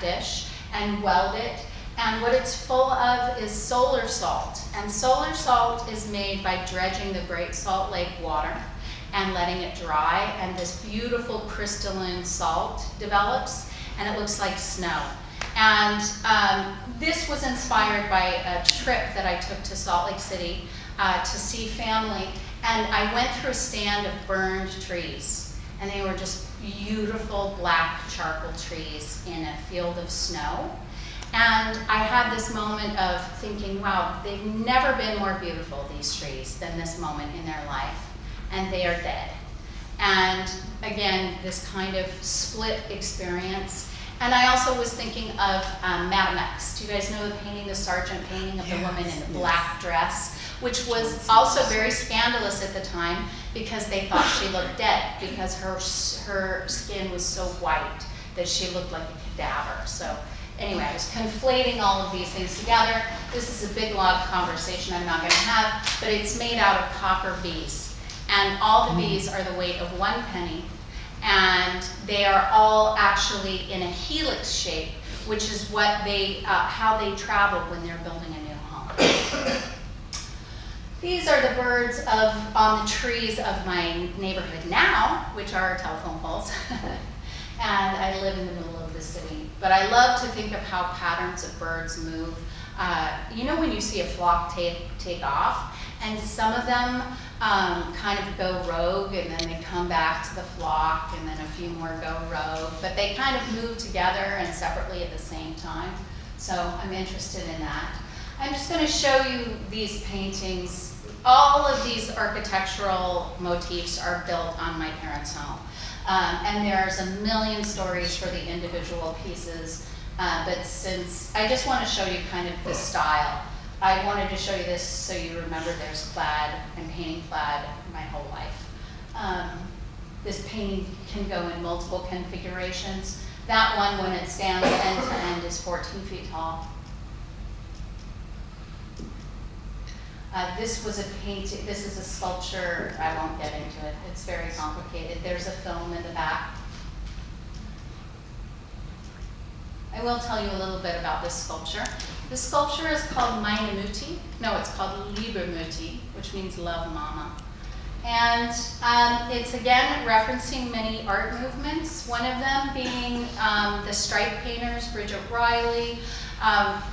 dish and weld it. And what it's full of is solar salt. And solar salt is made by dredging the Great Salt Lake water and letting it dry, and this beautiful crystalline salt develops, and it looks like snow. And this was inspired by a trip that I took to Salt Lake City to see family, and I went through a stand of burned trees, and they were just beautiful black charcoal trees in a field of snow. And I had this moment of thinking, wow, they've never been more beautiful, these trees, than this moment in their life. And they are dead. And again, this kind of split experience. And I also was thinking of Madame X. Do you guys know the painting, the Sargent painting of the woman in the black dress, which was also very scandalous at the time because they thought she looked dead because her skin was so white that she looked like a cadaver. So anyway, I was conflating all of these things together. This is a big, long conversation I'm not going to have, but it's made out of copper bees. And all the bees are the weight of 1 penny. And they are all actually in a helix shape, which is what they, how they travel when they're building a new home. These are the birds on the trees of my neighborhood now, which are telephone poles. And I live in the middle of the city. But I love to think of how patterns of birds move. You know when you see a flock take off, and some of them kind of go rogue, and then they come back to the flock, and then a few more go rogue, but they kind of move together and separately at the same time. So I'm interested in that. I'm just going to show you these paintings. All of these architectural motifs are built on my parents' home. And there's a million stories for the individual pieces, but since I just want to show you kind of the style, I wanted to show you this so you remember there's plaid and painting plaid my whole life. This painting can go in multiple configurations. That one, when it stands end to end, is 14 feet tall. This was a painting, this is a sculpture, I won't get into it, it's very complicated. There's a film in the back. I will tell you a little bit about this sculpture. This sculpture is called Meine Mutti. No, it's called Liebe Mutti, which means love mama. And it's again referencing many art movements, one of them being the stripe painters, Bridget Riley.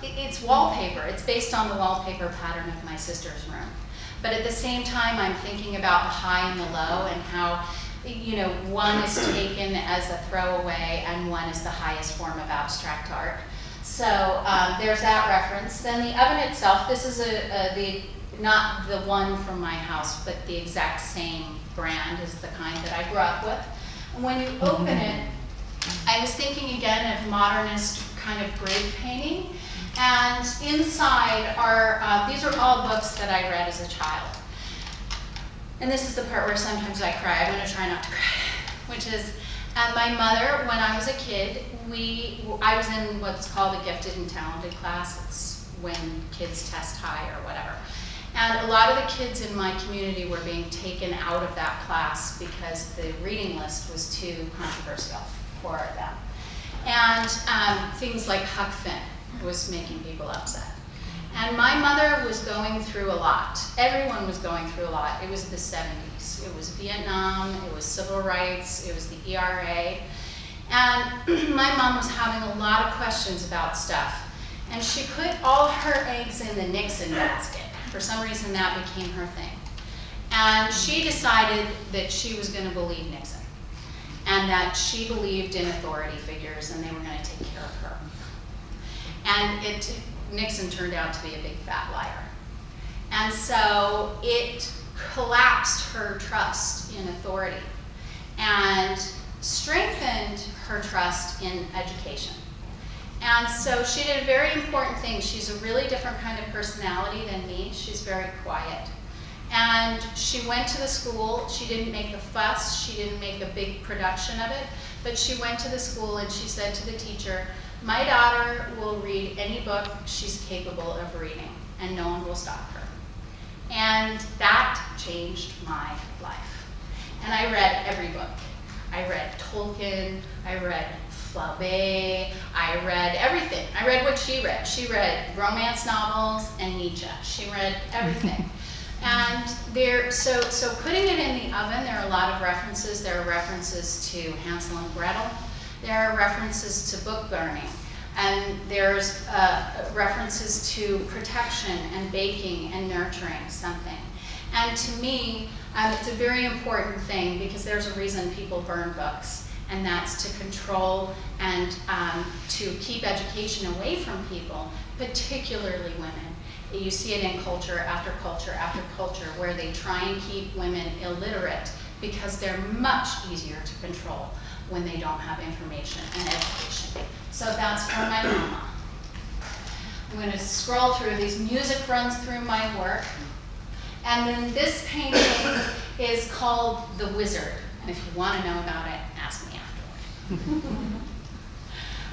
It's wallpaper. It's based on the wallpaper pattern of my sister's room. But at the same time, I'm thinking about the high and the low and how, you know, one is taken as a throwaway and one is the highest form of abstract art. So there's that reference. Then the oven itself, this is not the one from my house, but the exact same brand is the kind that I grew up with. And when you open it, I was thinking again of modernist kind of grid painting. And inside are, these are all books that I read as a child. And this is the part where sometimes I cry. I'm going to try not to cry, which is my mother, when I was a kid, I was in what's called a gifted and talented class. It's when kids test high or whatever. And a lot of the kids in my community were being taken out of that class because the reading list was too controversial for them. And things like Huck Finn was making people upset. And my mother was going through a lot. Everyone was going through a lot. It was the 70s. It was Vietnam, it was civil rights, it was the ERA. And my mom was having a lot of questions about stuff. And she put all her eggs in the Nixon basket. For some reason that became her thing. And she decided that she was going to believe Nixon. And that she believed in authority figures and they were going to take care of her. And Nixon turned out to be a big fat liar. And so it collapsed her trust in authority and strengthened her trust in education. And so she did a very important thing. She's a really different kind of personality than me. She's very quiet. And she went to the school. She didn't make a fuss. She didn't make a big production of it. But she went to the school and she said to the teacher, "My daughter will read any book she's capable of reading, and no one will stop her." And that changed my life. And I read every book. I read Tolkien, I read Flaubert, I I read everything. I read what she read. She read romance novels and Nietzsche. She read everything. And so putting it in the oven, there are a lot of references. There are references to Hansel and Gretel. There are references to book burning. And there's references to protection and baking and nurturing something. And to me, it's a very important thing because there's a reason people burn books, and that's to control and to keep education away from people, particularly women. You see it in culture after culture after culture where they try and keep women illiterate because they're much easier to control when they don't have information and education. So that's from my mama. I'm going to scroll through. These music runs through my work. And then this painting is called The Wizard. And if you want to know about it, ask me afterward.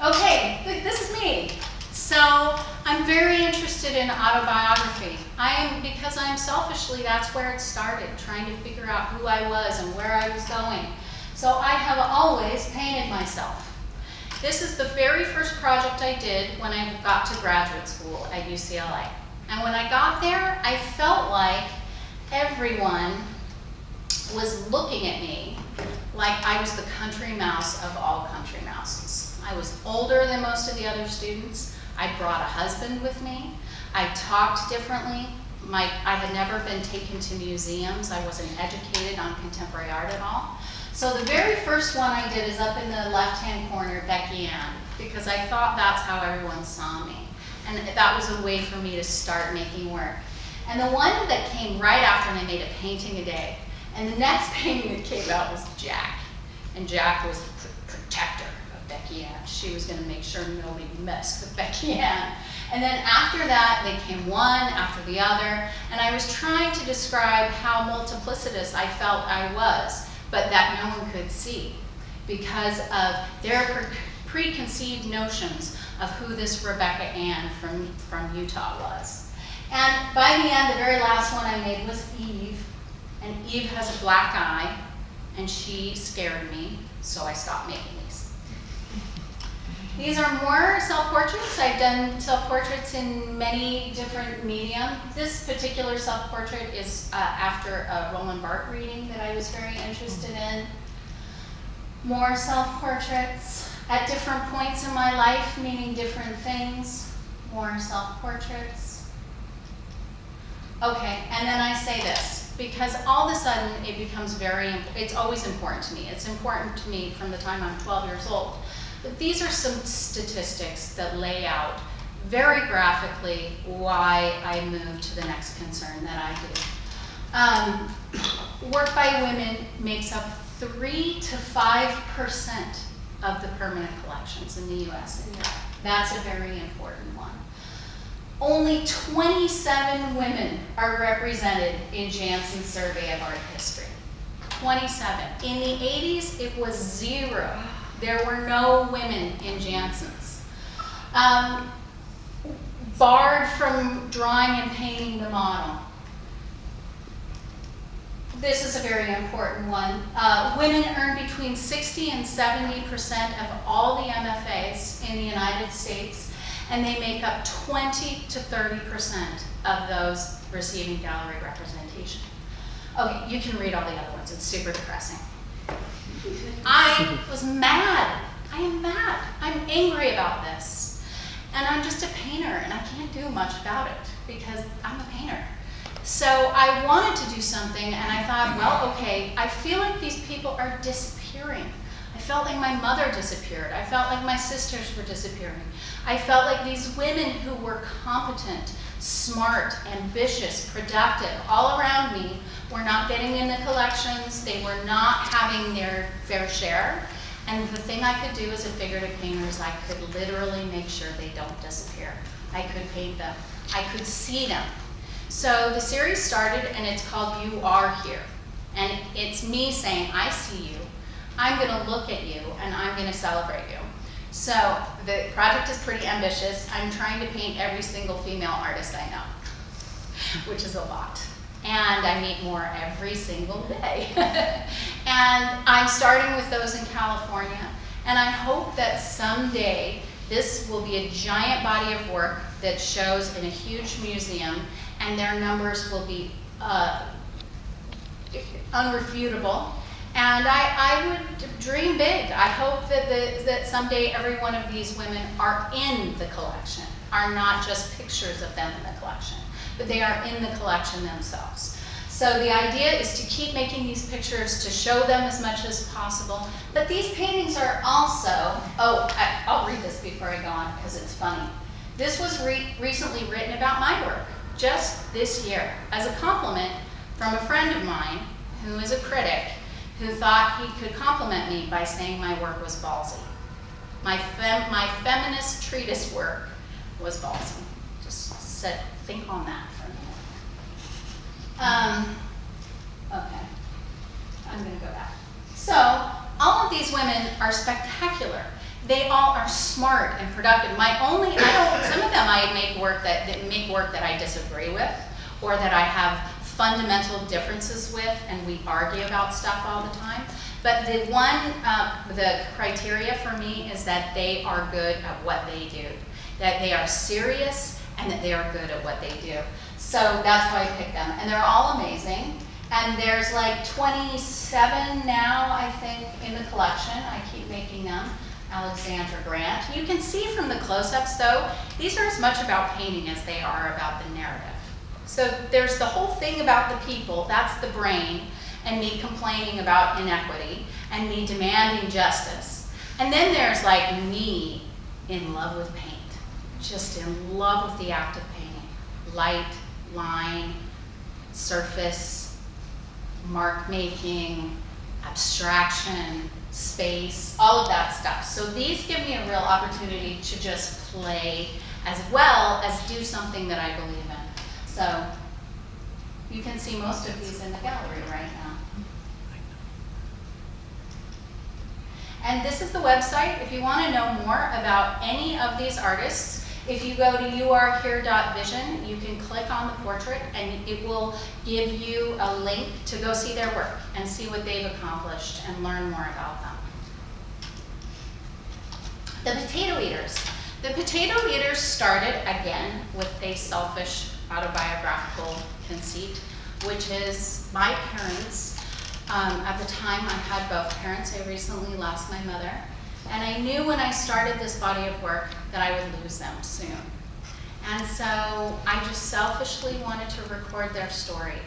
Okay, this is me. So I'm very interested in autobiography. Because I'm selfishly, that's where it started, trying to figure out who I was and where I was going. So I have always painted myself. This is the very first project I did when I got to graduate school at UCLA. And when I got there, I felt like everyone was looking at me like I was the country mouse of all country mouses. I was older than most of the other students. I brought a husband with me. I talked differently. I had never been taken to museums. I wasn't educated on contemporary art at all. So the very first one I did is up in the left-hand corner, Becky Ann, because I thought that's how everyone saw me. And that was a way for me to start making work. And the one that came right after, and I made a painting a day. And the next painting that came out was Jack. And Jack was the protector of Becky Ann. She was going to make sure nobody messed with Becky Ann. And then after that, they came one after the other. And I was trying to describe how multiplicitous I felt I was, but that no one could see because of their preconceived notions of who this Rebecca Ann from Utah was. And by the end, the very last one I made was Eve. And Eve has a black eye, and she scared me, so I stopped making these. These are more self-portraits. I've done self-portraits in many different mediums. This particular self-portrait is after a Roland Barthes reading that I was very interested in. More self-portraits at different points in my life, meaning different things. More self-portraits. Okay, and then I say this, because all of a sudden it becomes it's always important to me. It's important to me from the time I'm 12 years old. But these are some statistics that lay out very graphically why I moved to the next concern that I do. Work by women makes up 3 to 5% of the permanent collections in the US and Europe. That's a very important one. Only 27 women are represented in Jansen's Survey of Art History. 27. In the 80s, it was 0. There were no women in Jansen's. Barred from drawing and painting the model. This is a very important one. Women earn between 60 and 70% of all the MFAs in the United States, and they make up 20 to 30% of those receiving gallery representation. Okay, you can read all the other ones. It's super depressing. I was mad. I am mad. I'm angry about this. And I'm just a painter, and I can't do much about it because I'm a painter. So I wanted to do something, and I thought, well, okay, I feel like these people are disappearing. I felt like my mother disappeared. I felt like my sisters were disappearing. I felt like these women who were competent, smart, ambitious, productive, all around me were not getting in the collections. They were not having their fair share. And the thing I could do as a figurative painter is I could literally make sure they don't disappear. I could paint them. I could see them. So the series started, and it's called You Are Here. And it's me saying, I see you. I'm going to look at you, and I'm going to celebrate you. So the project is pretty ambitious. I'm trying to paint every single female artist I know, which is a lot. And I meet more every single day. And I'm starting with those in California. And I hope that someday This will be a giant body of work that shows in a huge museum, and their numbers will be unrefutable. And I would dream big. I hope that someday every one of these women are in the collection, are not just pictures of them in the collection, but they are in the collection themselves. So the idea is to keep making these pictures, to show them as much as possible. But these paintings are also, I'll read this before I go on because it's funny. This was recently written about my work, just this year, as a compliment from a friend of mine who is a critic, who thought he could compliment me by saying my work was ballsy. My feminist treatise work was ballsy. Just said, think on that for a minute. Okay, I'm gonna go back. So, all of these women are spectacular. They all are smart and productive. Some of them I make work that I disagree with, or that I have fundamental differences with, and we argue about stuff all the time. But the criteria for me is that they are good at what they do, that they are serious, and that they are good at what they do. So that's why I picked them, and they're all amazing. And there's like 27 now, I think, in the collection. I keep making them. Alexandra Grant. You can see from the close-ups, though, these are as much about painting as they are about the narrative. So there's the whole thing about the people, that's the brain, and me complaining about inequity, and me demanding justice. And then there's like me in love with paint, just in love with the act of painting. Light, line, surface, mark making, abstraction, space, all of that stuff. So these give me a real opportunity to just play as well as do something that I believe in. So you can see most of these in the gallery right now. And this is the website. If you want to know more about any of these artists, if you go to youarehere.vision, you can click on the portrait and it will give you a link to go see their work and see what they've accomplished and learn more about them. The Potato Eaters. The Potato Eaters started again with a selfish autobiographical conceit, which is my parents. At the time I had both parents. I recently lost my mother. And I knew when I started this body of work that I would lose them soon. And so I just selfishly wanted to record their story.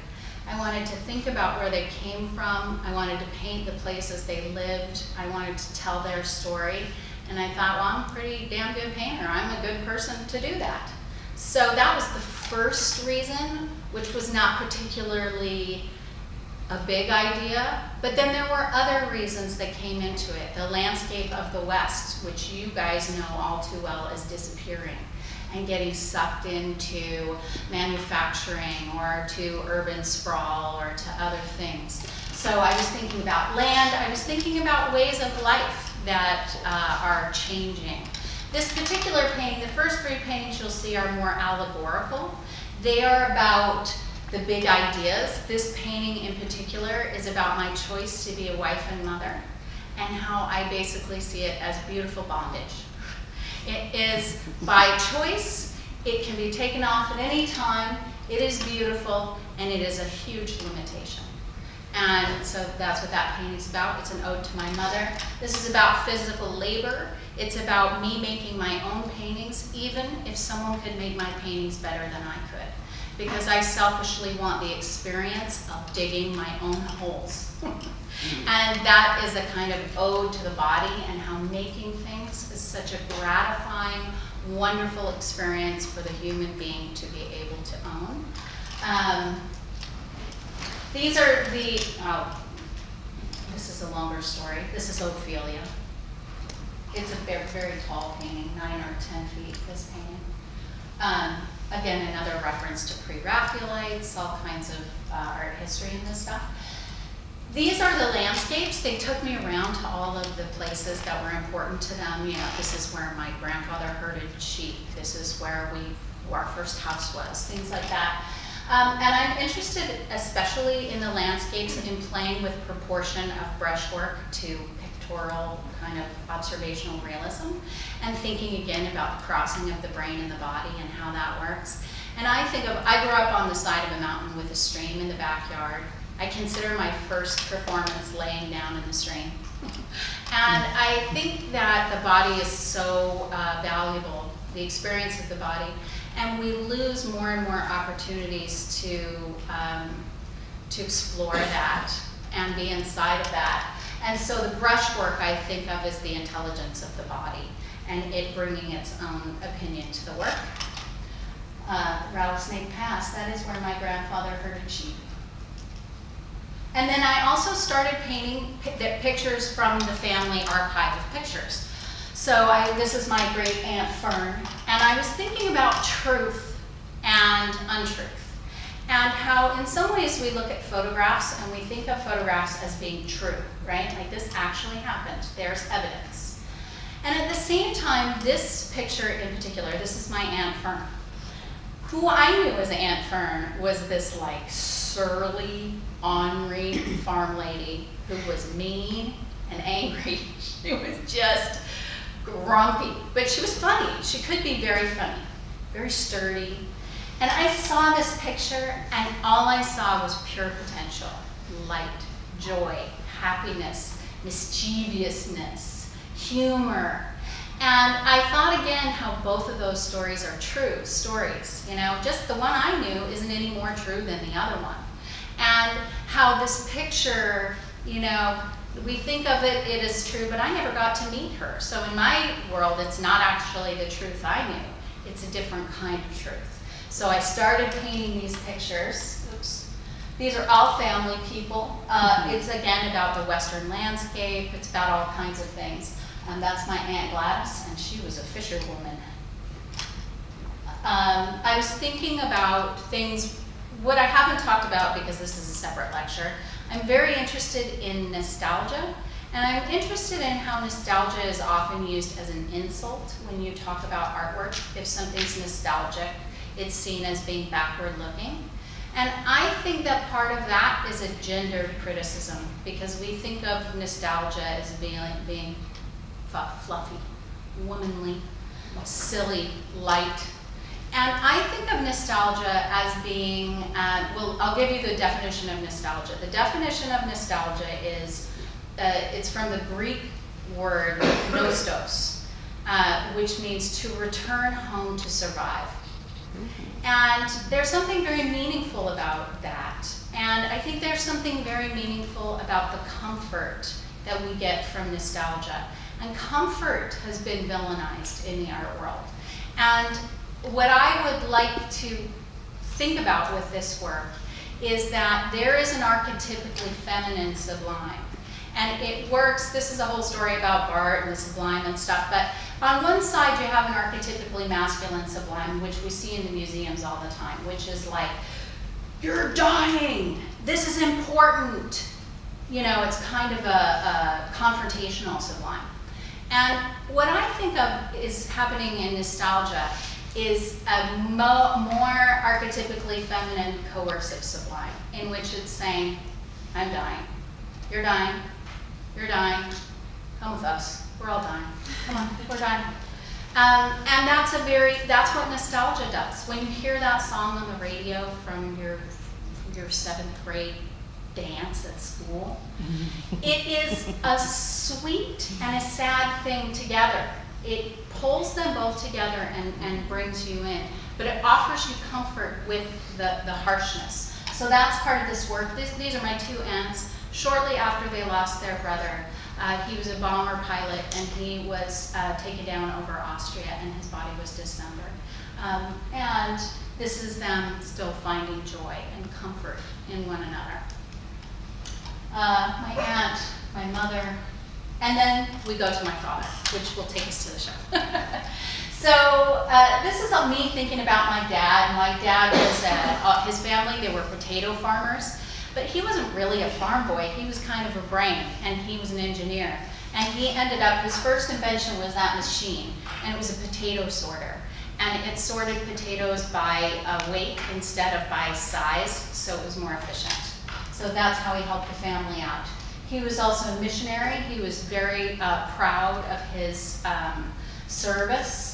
I wanted to think about where they came from. I wanted to paint the places they lived. I wanted to tell their story. And I thought, well, I'm a pretty damn good painter. I'm a good person to do that. So that was the first reason, which was not particularly a big idea, but then there were other reasons that came into it. The landscape of the West, which you guys know all too well, is disappearing and getting sucked into manufacturing or to urban sprawl or to other things. So I was thinking about land, I was thinking about ways of life that are changing. This particular painting, the first three paintings you'll see are more allegorical. They are about the big ideas. This painting in particular is about my choice to be a wife and mother and how I basically see it as beautiful bondage. It is by choice, it can be taken off at any time, it is beautiful, and it is a huge limitation. And so that's what that painting is about. It's an ode to my mother. This is about physical labor. It's about me making my own paintings, even if someone could make my paintings better than I could. Because I selfishly want the experience of digging my own holes. And that is a kind of ode to the body and how making things is such a gratifying, wonderful experience for the human being to be able to own. These are the, this is a longer story. This is Ophelia. It's a very, very tall painting, 9 or 10 feet, this painting. Again, another reference to pre-Raphaelites, all kinds of art history and this stuff. These are the landscapes. They took me around to all of the places that were important to them. You know, this is where my grandfather herded sheep. This is where our first house was, things like that. And I'm interested especially in the landscapes in playing with proportion of brushwork to pictorial kind of observational realism, and thinking again about the crossing of the brain and the body and how that works. And I grew up on the side of a mountain with a stream in the backyard. I consider my first performance laying down in the stream. And I think that the body is so valuable, the experience of the body, and we lose more and more opportunities to explore that and be inside of that. And so the brushwork I think of as the intelligence of the body and it bringing its own opinion to the work. Rattlesnake Pass, that is where my grandfather herded sheep. And then I also started painting pictures from the family archive of pictures. So this is my great Aunt Fern, and I was thinking about truth and untruth, and how in some ways we look at photographs and we think of photographs as being true, right? Like this actually happened, there's evidence. And at the same time, this picture in particular, this is my Aunt Fern. Who I knew as Aunt Fern was this like surly, ornery farm lady who was mean and angry. She was just grumpy, but she was funny. She could be very funny, very sturdy. And I saw this picture and all I saw was pure potential, light, joy, happiness, mischievousness, humor. And I thought again how both of those stories are true stories. You know, just the one I knew isn't any more true than the other one. And how this picture, you know, we think of it as true, but I never got to meet her. So in my world, it's not actually the truth I knew. It's a different kind of truth. So I started painting these pictures. Oops. These are all family people. It's again about the Western landscape. It's about all kinds of things. That's my Aunt Gladys, and she was a fisherwoman. I was thinking about things, what I haven't talked about because this is a separate lecture. I'm very interested in nostalgia, and I'm interested in how nostalgia is often used as an insult when you talk about artwork. If something's nostalgic, it's seen as being backward looking. And I think that part of that is a gendered criticism, because we think of nostalgia as being fluffy, womanly, silly, light. And I think of nostalgia as being, well, I'll give you the definition of nostalgia. The definition of nostalgia is, it's from the Greek word nostos, which means to return home to survive. And there's something very meaningful about that. And I think there's something very meaningful about the comfort that we get from nostalgia. And comfort has been villainized in the art world. And what I would like to think about with this work is that there is an archetypically feminine sublime. And it works, this is a whole story about Bart and the sublime and stuff, but on one side you have an archetypically masculine sublime, which we see in the museums all the time, which is like, you're dying, this is important. You know, it's kind of a confrontational sublime. And what I think of is happening in nostalgia is a more archetypically feminine coercive sublime, in which it's saying, I'm dying, you're dying, you're dying, come with us, we're all dying, come on, we're dying. And that's what nostalgia does. When you hear that song on the radio from your 7th grade dance at school, it is a sweet and a sad thing together. It pulls them both together and brings you in, but it offers you comfort with the harshness. So that's part of this work. These are my two aunts. Shortly after they lost their brother, he was a bomber pilot, and he was taken down over Austria, and his body was dismembered. And this is them still finding joy and comfort in one another. My aunt, my mother, and then we go to my father, which will take us to the show. So this is me thinking about my dad. My dad was, his family, they were potato farmers, but he wasn't really a farm boy. He was kind of a brain, and he was an engineer. And he ended up, his first invention was that machine, and it was a potato sorter. And it sorted potatoes by weight instead of by size, so it was more efficient. So that's how he helped the family out. He was also a missionary. He was very proud of his service